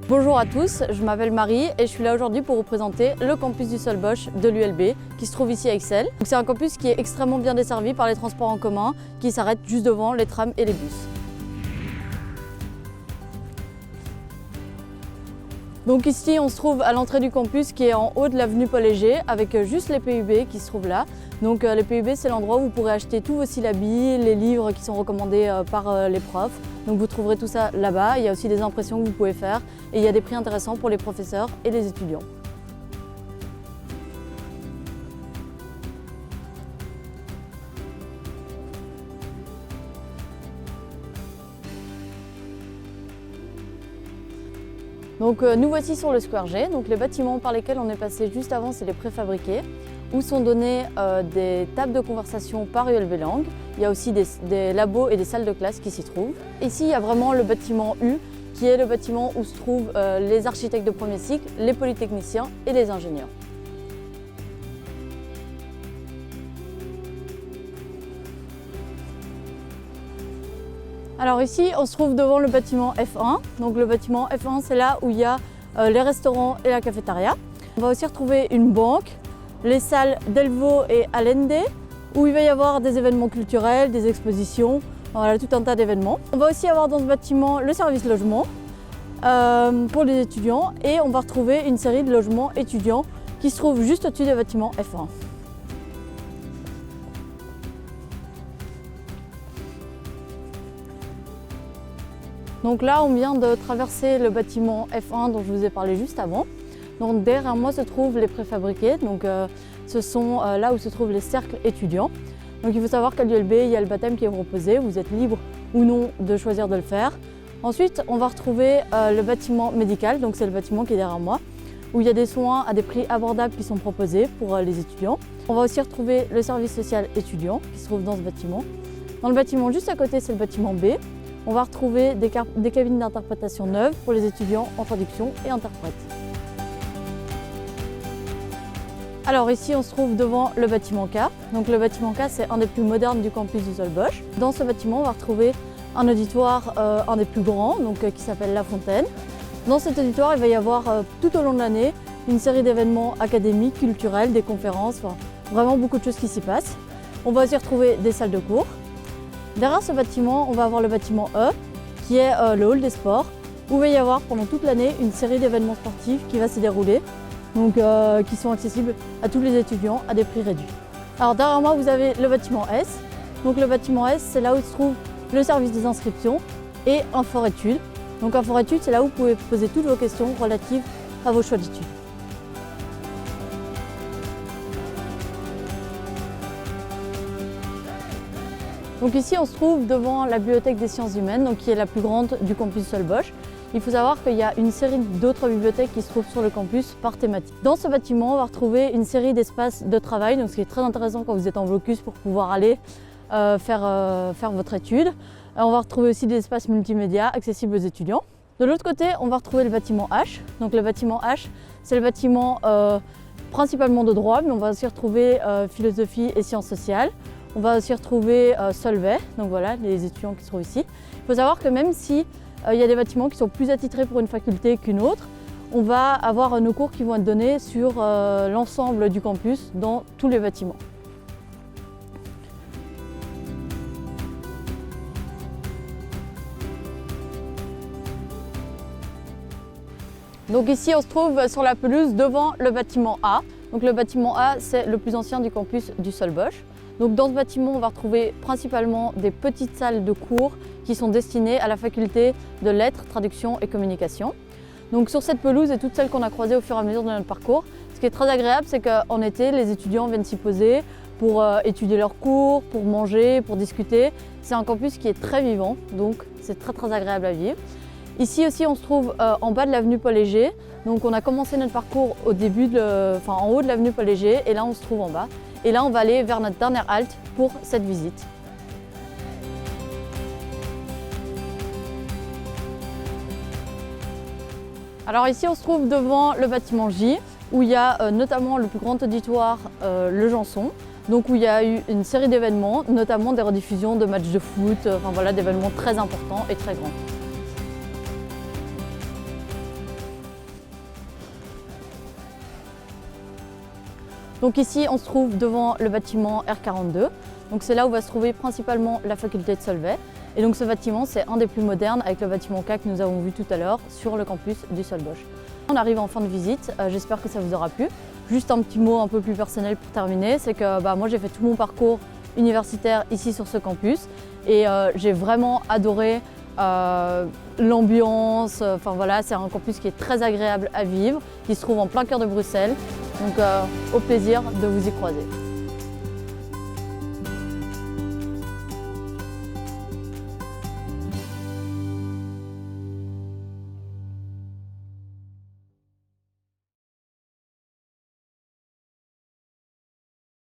Bonjour à tous, je m'appelle Marie et je suis là aujourd'hui pour vous présenter le campus du Solbosch de l'ULB qui se trouve ici à Ixelles. C'est un campus qui est extrêmement bien desservi par les transports en commun qui s'arrêtent juste devant les trams et les bus. Donc ici on se trouve à l'entrée du campus qui est en haut de l'avenue Paul-Léger avec juste les PUB qui se trouvent là. Donc les PUB c'est l'endroit où vous pourrez acheter tous vos syllabis, les livres qui sont recommandés par les profs. Donc vous trouverez tout ça là-bas. Il y a aussi des impressions que vous pouvez faire et il y a des prix intéressants pour les professeurs et les étudiants. Donc nous voici sur le Square G. Donc les bâtiments par lesquels on est passé juste avant, c'est les préfabriqués, où sont données des tables de conversation par ULB Langue. Il y a aussi des labos et des salles de classe qui s'y trouvent. Ici, il y a vraiment le bâtiment U, qui est le bâtiment où se trouvent les architectes de premier cycle, les polytechniciens et les ingénieurs. Alors ici, on se trouve devant le bâtiment F1. Donc le bâtiment F1, c'est là où il y a les restaurants et la cafétéria. On va aussi retrouver une banque, les salles Delvaux et Allende, où il va y avoir des événements culturels, des expositions, voilà, tout un tas d'événements. On va aussi avoir dans ce bâtiment le service logement pour les étudiants et on va retrouver une série de logements étudiants qui se trouvent juste au-dessus des bâtiments F1. Donc là, on vient de traverser le bâtiment F1 dont je vous ai parlé juste avant. Donc derrière moi se trouvent les préfabriqués. Donc ce sont là où se trouvent les cercles étudiants. Donc il faut savoir qu'à l'ULB, il y a le baptême qui est proposé. Vous êtes libre ou non de choisir de le faire. Ensuite, on va retrouver le bâtiment médical. Donc c'est le bâtiment qui est derrière moi, où il y a des soins à des prix abordables qui sont proposés pour les étudiants. On va aussi retrouver le service social étudiant qui se trouve dans ce bâtiment. Dans le bâtiment juste à côté, c'est le bâtiment B. On va retrouver des cabines d'interprétation neuves pour les étudiants en traduction et interprètes. Alors ici, on se trouve devant le bâtiment K. Donc le bâtiment K, c'est un des plus modernes du campus du Solbosch. Dans ce bâtiment, on va retrouver un auditoire, un des plus grands, qui s'appelle La Fontaine. Dans cet auditoire, il va y avoir tout au long de l'année une série d'événements académiques, culturels, des conférences, vraiment beaucoup de choses qui s'y passent. On va aussi retrouver des salles de cours. Derrière ce bâtiment, on va avoir le bâtiment E, qui est le hall des sports, où il va y avoir pendant toute l'année une série d'événements sportifs qui va se dérouler, qui sont accessibles à tous les étudiants à des prix réduits. Alors derrière moi, vous avez le bâtiment S. Donc le bâtiment S, c'est là où se trouve le service des inscriptions et un fort études. Donc un fort études, c'est là où vous pouvez poser toutes vos questions relatives à vos choix d'études. Donc ici, on se trouve devant la bibliothèque des sciences humaines, qui est la plus grande du campus Solbosch. Il faut savoir qu'il y a une série d'autres bibliothèques qui se trouvent sur le campus par thématique. Dans ce bâtiment, on va retrouver une série d'espaces de travail, donc ce qui est très intéressant quand vous êtes en blocus pour pouvoir aller faire votre étude. On va retrouver aussi des espaces multimédia accessibles aux étudiants. De l'autre côté, on va retrouver le bâtiment H. Donc le bâtiment H, c'est le bâtiment principalement de droit, mais on va aussi retrouver philosophie et sciences sociales. On va aussi retrouver Solvay, donc voilà, les étudiants qui se trouvent ici. Il faut savoir que même si il y a des bâtiments qui sont plus attitrés pour une faculté qu'une autre, on va avoir nos cours qui vont être donnés sur l'ensemble du campus dans tous les bâtiments. Donc ici, on se trouve sur la pelouse devant le bâtiment A. Donc le bâtiment A, c'est le plus ancien du campus du Solbosch. Donc dans ce bâtiment, on va retrouver principalement des petites salles de cours qui sont destinées à la faculté de lettres, traduction et communication. Donc sur cette pelouse et toutes celles qu'on a croisées au fur et à mesure de notre parcours, ce qui est très agréable, c'est qu'en été, les étudiants viennent s'y poser pour étudier leurs cours, pour manger, pour discuter. C'est un campus qui est très vivant, donc c'est très agréable à vivre. Ici aussi, on se trouve en bas de l'avenue Paul-Léger. Donc on a commencé notre parcours en haut de l'avenue Paul-Léger et là on se trouve en bas. Et là on va aller vers notre dernière halte pour cette visite. Alors ici on se trouve devant le bâtiment J où il y a notamment le plus grand auditoire, le Janson. Donc où il y a eu une série d'événements, notamment des rediffusions de matchs de foot, d'événements très importants et très grands. Donc ici, on se trouve devant le bâtiment R42. Donc c'est là où va se trouver principalement la faculté de Solvay. Et donc ce bâtiment, c'est un des plus modernes avec le bâtiment K que nous avons vu tout à l'heure sur le campus du Soll-Bosch. On arrive en fin de visite, j'espère que ça vous aura plu. Juste un petit mot un peu plus personnel pour terminer, c'est que moi j'ai fait tout mon parcours universitaire ici sur ce campus et j'ai vraiment adoré l'ambiance. Enfin voilà, c'est un campus qui est très agréable à vivre, qui se trouve en plein cœur de Bruxelles. Donc au plaisir de vous y croiser.